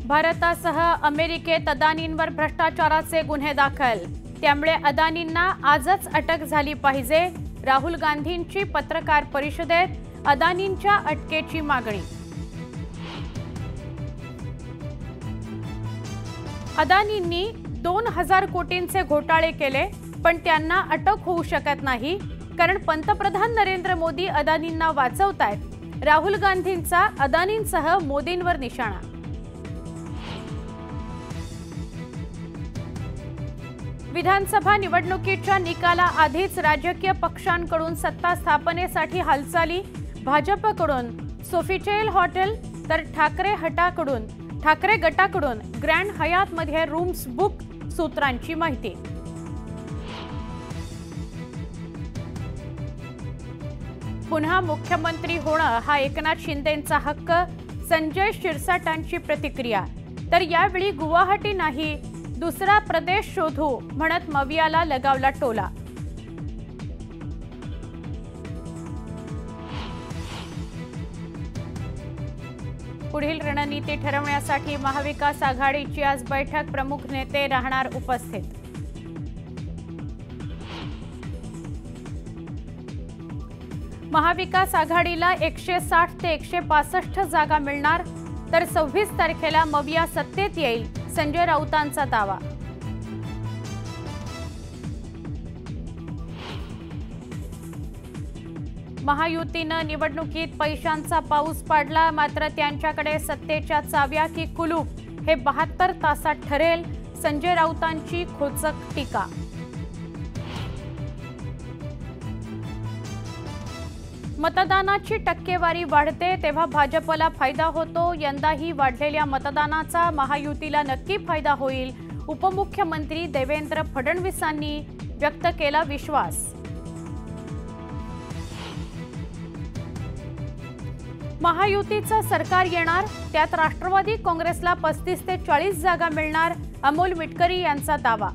भारतासह अमेरिकेत अदानींवर भ्रष्टाचाराचे गुन्हे दाखल। त्यामुळे अदानींना आजच अटक झाली पाहिजे। राहुल गांधींची पत्रकार परिषदेत अदानींच्या अटकेची मागणी। अदानींनी 2000 कोटींचे घोटाळे केले, पण त्यांना अटक होऊ शकत नाही, कारण पंतप्रधान नरेंद्र मोदी अदानींना वाचवतायत। राहुल गांधींचा अदानींसह मोदींवर निशाणा। विधानसभा निवडणुकीच्या निकाला आधीच राजकीय पक्षांकडून सत्ता स्थापनेसाठी हालचाली। भाजपकडून सोफिटेल हॉटेल तर ठाकरे गटाकडून ग्रँड हयात मध्ये रूम्स बुक, सूत्रांची माहिती। पुन्हा मुख्यमंत्री होणं हा एकनाथ शिंदेंचा हक्क, संजय शिरसाटांची प्रतिक्रिया। तर यावेळी गुवाहाटी नाही, दुसरा प्रदेश शोधू म्हणत मवियाला लगावला टोला। पुढील रणनीती ठरवण्यासाठी महाविकास आघाडीची आज बैठक। प्रमुख नेते राहणार उपस्थित। महाविकास आघाडीला 160 ते 165 जागा मिळणार, तर 26 तारखेला मविया सत्तेत येईल, संजय राऊतांचा दावा। महायुतीनं निवडणुकीत पैशांचा पाऊस पाडला, मात्र त्यांच्याकडे सत्तेच्या चाव्या की कुलूप हे 72 तासात ठरेल, संजय राऊतांची खोचक टीका। मतदानाची टक्केवारी वाढते तेव्हा भाजपला फायदा होतो। यंदाही वाढलेल्या मतदानाचा महायुतीला नक्की फायदा होईल, उपमुख्यमंत्री देवेंद्र फडणवीसांनी व्यक्त केला विश्वास। महायुतीचं सरकार येणार, त्यात राष्ट्रवादी काँग्रेसला 35 ते 40 जागा मिळणार, अमोल मिटकरी यांचा दावा।